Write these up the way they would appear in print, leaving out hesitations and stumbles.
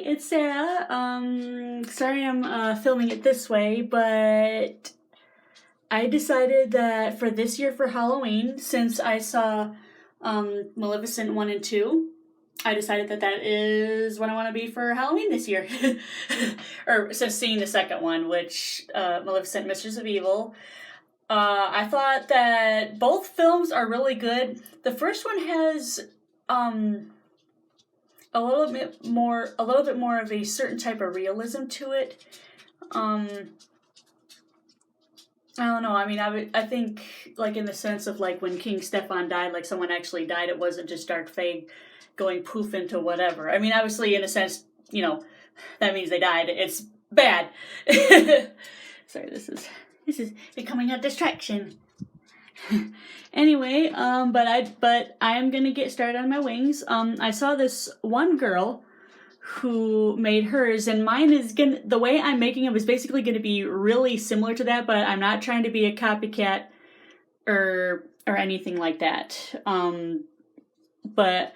it's Sarah. Sorry I'm filming it this way, but I decided that for this year for Halloween, since I saw Maleficent 1 and 2, I decided that that is what I want to be for Halloween this year. Or since seeing the second one, which Maleficent Mistress of Evil. I thought that both films are really good. The first one has a little bit more of a certain type of realism to it. I don't know. I mean, I think, like, in the sense of, like, when King Stefan died, like, someone actually died. It wasn't just Dark Fae going poof into whatever. I mean, obviously, in a sense, you know, that means they died. It's bad. Sorry, this is becoming a distraction. Anyway, but I am gonna get started on my wings. I saw this one girl who made hers, and mine is the way I'm making them is basically gonna be really similar to that, but I'm not trying to be a copycat or anything like that. But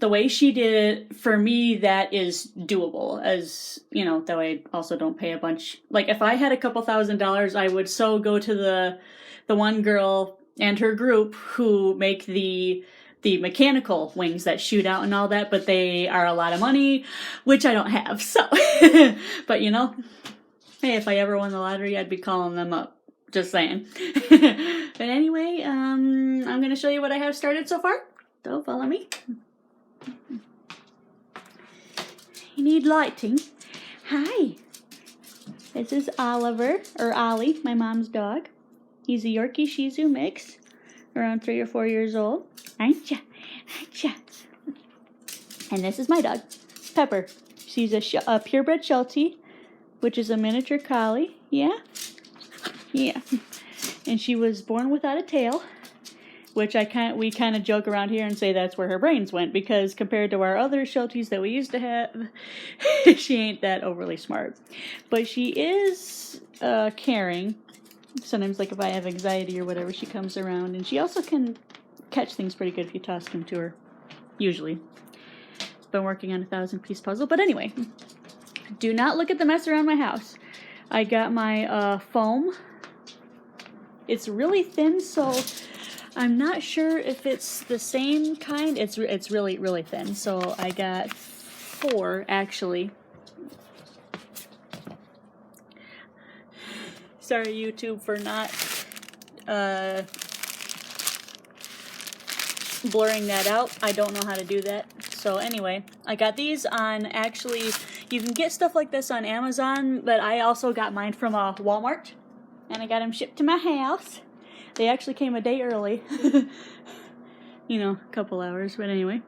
the way she did it, for me, that is doable. As, you know, that way I also don't pay a bunch. Like, if I had a couple $1,000s, I would so go to the one girl and her group who make the mechanical wings that shoot out and all that, but they are a lot of money, which I don't have, so. But, you know, hey, if I ever won the lottery, I'd be calling them up. Just saying. But anyway, I'm going to show you what I have started so far. So follow me. You need lighting. Hi. This is Oliver, or Ollie, my mom's dog. He's a Yorkie Shih Tzu mix, around 3 or 4 years old. Aren't ya? Aren't ya? And this is my dog, Pepper. She's a purebred Sheltie, which is a miniature collie. Yeah? Yeah. And she was born without a tail, which we kind of joke around here and say that's where her brains went, because compared to our other Shelties that we used to have, she ain't that overly smart. But she is caring. Sometimes, like, if I have anxiety or whatever, she comes around, and she also can catch things pretty good if you toss them to her, usually. Been working on a 1,000-piece puzzle, but anyway, do not look at the mess around my house. I got my foam. It's really thin, so I'm not sure if it's the same kind. It's really, really thin, so I got 4, actually. Sorry, YouTube, for not blurring that out. I don't know how to do that. So anyway, I got these on, actually, you can get stuff like this on Amazon, but I also got mine from Walmart, and I got them shipped to my house. They actually came a day early. You know, a couple hours, but anyway.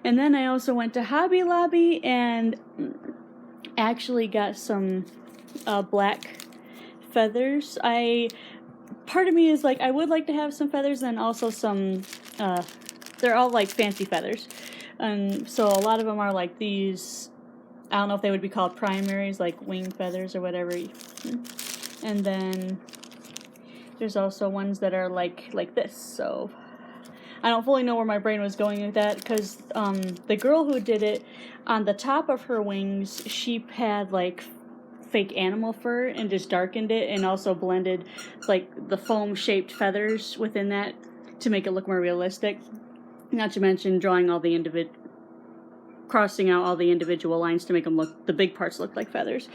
And then I also went to Hobby Lobby and actually got some black feathers. Part of me is like, I would like to have some feathers, and also some, they're all like fancy feathers. And so a lot of them are like these, I don't know if they would be called primaries, like wing feathers or whatever. And then there's also ones that are like this, so I don't fully know where my brain was going with that, because the girl who did it, on the top of her wings, she had like fake animal fur and just darkened it, and also blended like the foam shaped feathers within that to make it look more realistic. Not to mention drawing all the crossing out all the individual lines to make them look, the big parts look like feathers.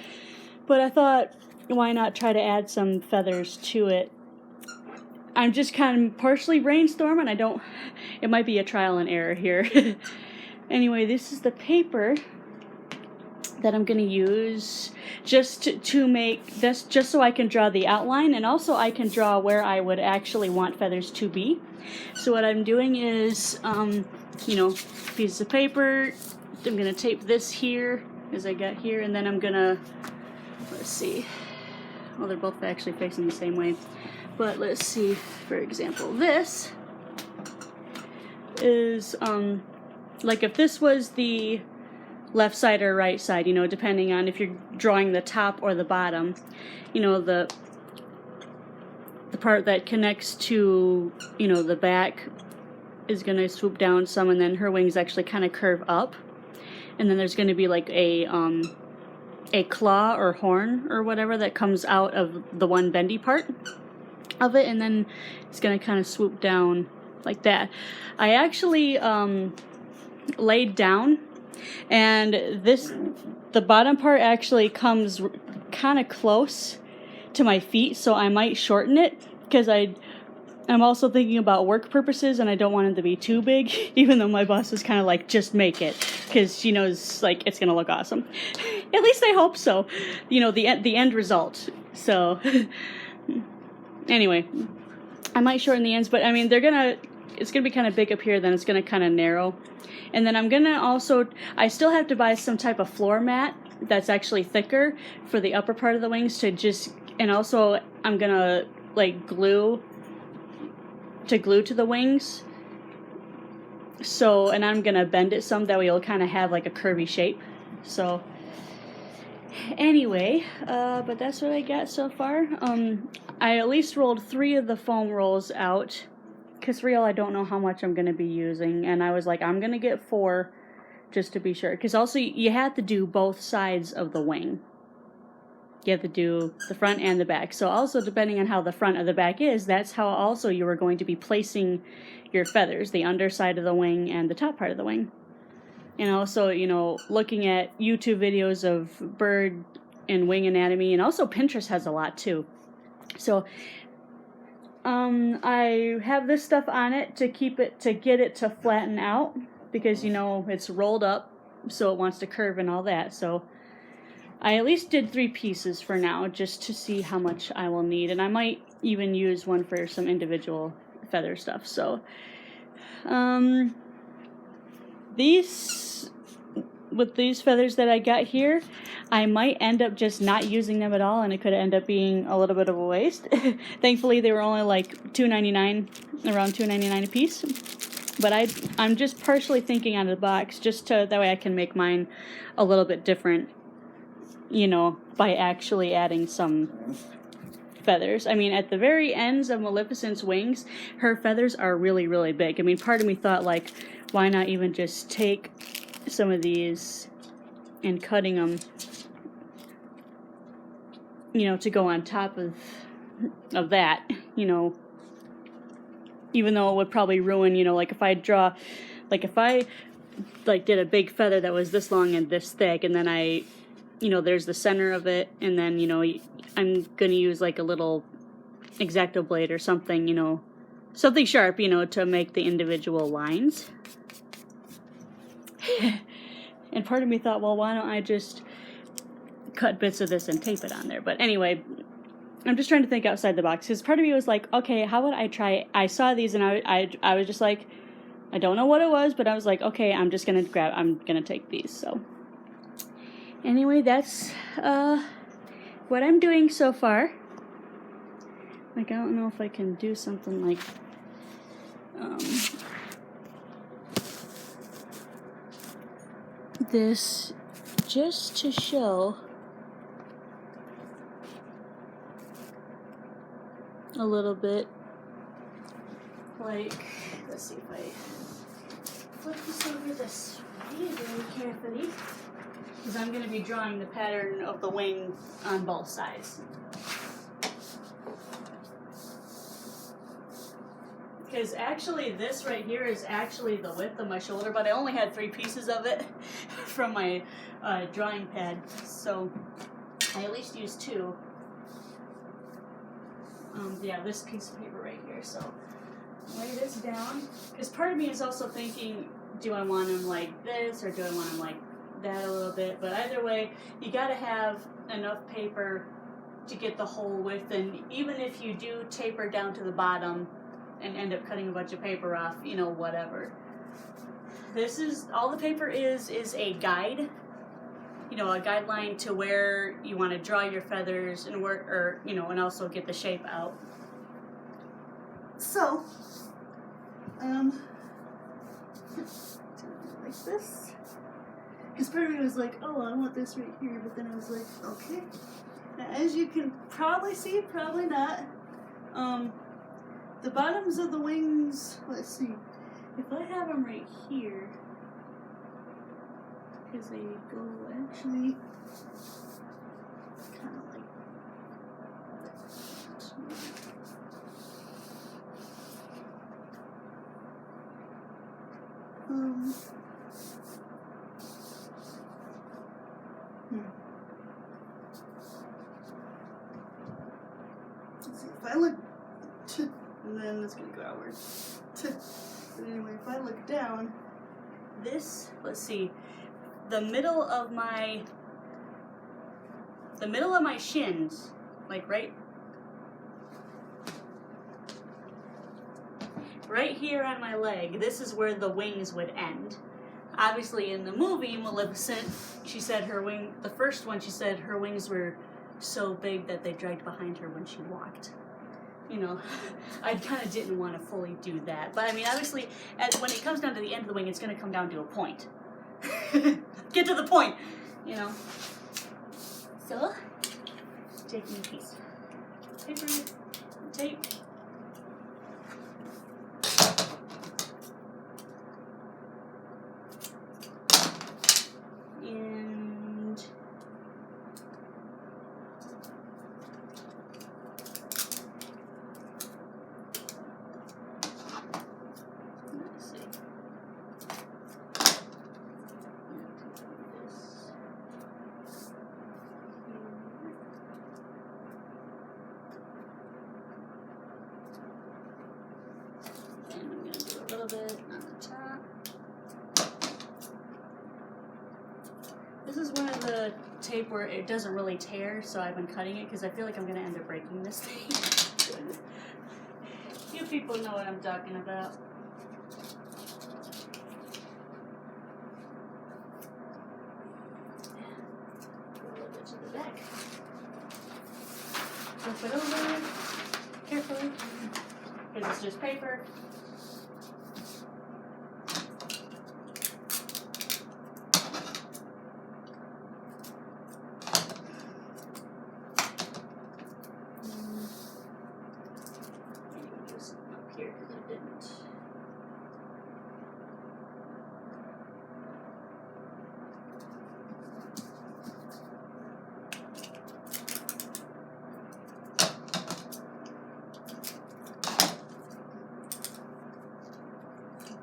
But I thought, why not try to add some feathers to it? I'm just kind of partially brainstorming. It might be a trial and error here. Anyway, this is the paper that I'm going to use just to make this, just so I can draw the outline, and also I can draw where I would actually want feathers to be. So what I'm doing is, you know, pieces of paper, I'm going to tape this here, as I got here, and then I'm going to, let's see, well, they're both actually facing the same way, but let's see, for example, this is, like if this was the left side or right side, you know, depending on if you're drawing the top or the bottom, you know, the part that connects to, you know, the back is going to swoop down some, and then her wings actually kind of curve up. and then there's going to be like a claw or horn or whatever that comes out of the one bendy part of it, and then it's going to kind of swoop down like that. I actually laid down, and the bottom part actually comes kind of close to my feet, so I might shorten it, because I'm also thinking about work purposes, and I don't want it to be too big, even though my boss is kind of like, just make it, because she knows like it's gonna look awesome. At least I hope so. You know, the end result. So anyway, I might shorten the ends, but I mean it's gonna be kind of big up here, then it's gonna kind of narrow, and then I'm gonna also, I still have to buy some type of floor mat that's actually thicker for the upper part of the wings and also I'm gonna like glue to the wings. So, and I'm gonna bend it some, that way it'll kind of have like a curvy shape. So anyway, but that's what I got so far. I at least rolled 3 of the foam rolls out, because real, I don't know how much I'm gonna be using, and I was like, I'm gonna get 4 just to be sure, because also you have to do both sides of the wing. You have to do the front and the back. So also, depending on how the front of the back is, that's how also you are going to be placing your feathers, the underside of the wing and the top part of the wing. And also, you know, looking at YouTube videos of bird and wing anatomy, and also Pinterest has a lot too. So I have this stuff on it to get it to flatten out, because, you know, it's rolled up, so it wants to curve and all that. So I at least did 3 pieces for now, just to see how much I will need, and I might even use one for some individual feather stuff. So with these feathers that I got here, I might end up just not using them at all, and it could end up being a little bit of a waste. Thankfully, they were only like $2.99, around $2.99 a piece. But I'm just partially thinking out of the box, just that way I can make mine a little bit different, you know, by actually adding some feathers. I mean, at the very ends of Maleficent's wings, her feathers are really, really big. I mean, part of me thought, like, why not even just take some of these and cutting them, you know, to go on top of that, you know, even though it would probably ruin, you know, like if I did a big feather that was this long and this thick, and then you know, there's the center of it, and then, you know, I'm gonna use like a little X-Acto blade or something, you know, something sharp, you know, to make the individual lines. And part of me thought, well, why don't I just cut bits of this and tape it on there? But anyway, I'm just trying to think outside the box, because part of me was like, okay, how would I try? I saw these, and I was just like, I don't know what it was, but I was like, okay, I'm gonna take these. So anyway, that's what I'm doing so far. Like, I don't know if I can do something like this, just to show a little bit. Like, let's see if I flip this over this way very carefully, because I'm going to be drawing the pattern of the wing on both sides. Because actually this right here is actually the width of my shoulder, but I only had 3 pieces of it from my drawing pad, so I at least used 2. Yeah, this piece of paper right here, so lay this down, because part of me is also thinking, do I want them like this, or do I want them like that a little bit? But either way, you got to have enough paper to get the whole width, and even if you do taper down to the bottom and end up cutting a bunch of paper off, you know, whatever. This is, all the paper is a guide, you know, a guideline to where you want to draw your feathers and work, or, you know, and also get the shape out. So, like this. Because part of me was like, oh, I want this right here, but then I was like, okay. Now, as you can probably see, probably not, the bottoms of the wings, let's see, if I have them right here, because they go actually kind of like Let's see, if I look and then it's gonna go outward. But anyway, if I look down, this, let's see, the middle of my shins, like right here on my leg, this is where the wings would end. Obviously in the movie Maleficent, she said the first one, she said her wings were so big that they dragged behind her when she walked. You know, I kind of didn't want to fully do that. But I mean, obviously, when it comes down to the end of the wing, it's going to come down to a point. Get to the point, you know. So, taking a piece of paper, tape. And I'm going to do a little bit on the top. This is one of the tape where it doesn't really tear, so I've been cutting it because I feel like I'm going to end up breaking this thing. You people know what I'm talking about. Go a little bit to the back. Flip it over carefully because it's just paper. Here because I didn't.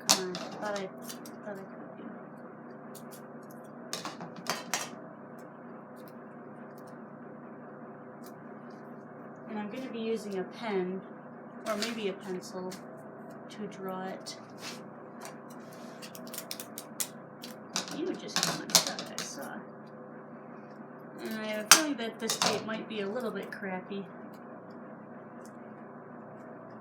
Come on, thought I could do. And I'm going to be using a pen. Or maybe a pencil to draw it. You would just come unstuck, I saw. And I have a feeling that this tape might be a little bit crappy.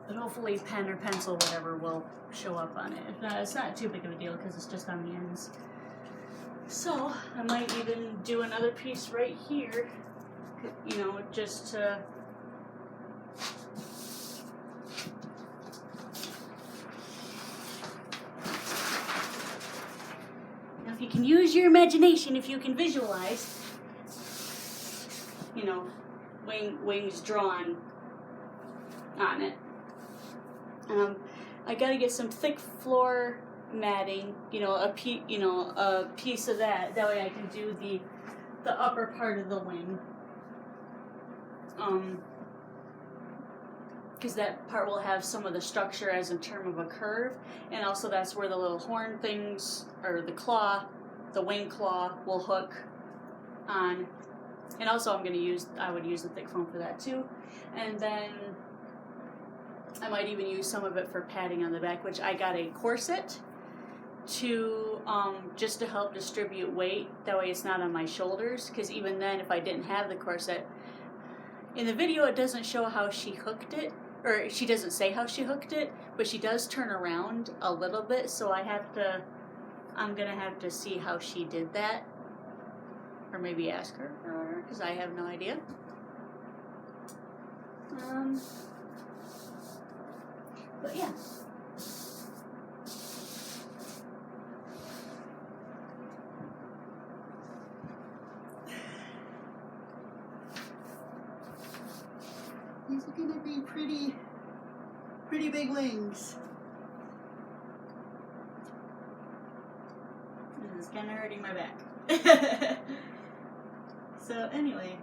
But hopefully pen or pencil, whatever, will show up on it. If not, it's not too big of a deal because it's just on the ends. So, I might even do another piece right here, you know, just to... You can use your imagination if you can visualize, you know, wings drawn on it. I gotta get some thick floor matting, you know, a piece of that. That way I can do the upper part of the wing. Because that part will have some of the structure as in term of a curve, and also that's where the little horn things, or the wing claw will hook on. And also I would use the thick foam for that too. And then I might even use some of it for padding on the back, which I got a corset to, just to help distribute weight. That way it's not on my shoulders, because even then if I didn't have the corset, in the video it doesn't show how she hooked it, or she doesn't say how she hooked it, but she does turn around a little bit, so I'm gonna have to see how she did that, or maybe ask her, because I have no idea. But yeah. These are gonna be pretty big wings. is kind of hurting my back. So anyway.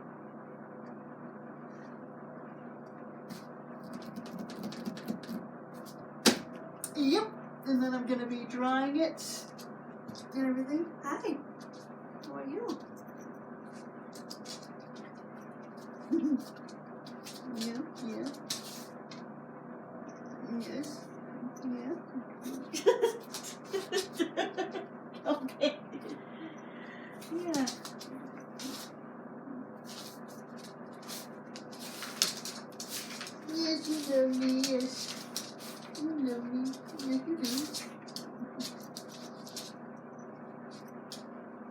Yep. And then I'm going to be drawing it and everything. Hi. How are you? Yeah, yeah. Yes. Yeah. Okay. Yeah. Yes, you love me, yes. You love me. Yes, you do.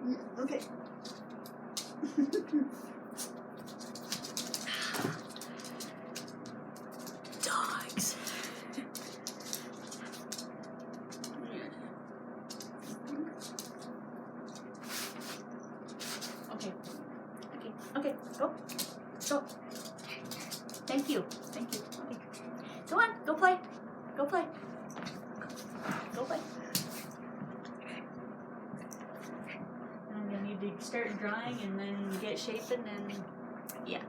Yeah, okay. Dogs. Okay. Okay. Okay. Go. Go. Thank you. Thank you. Okay. Go on. Go play. Go play. Go play. I'm gonna need to start drawing and then get shaping and yeah.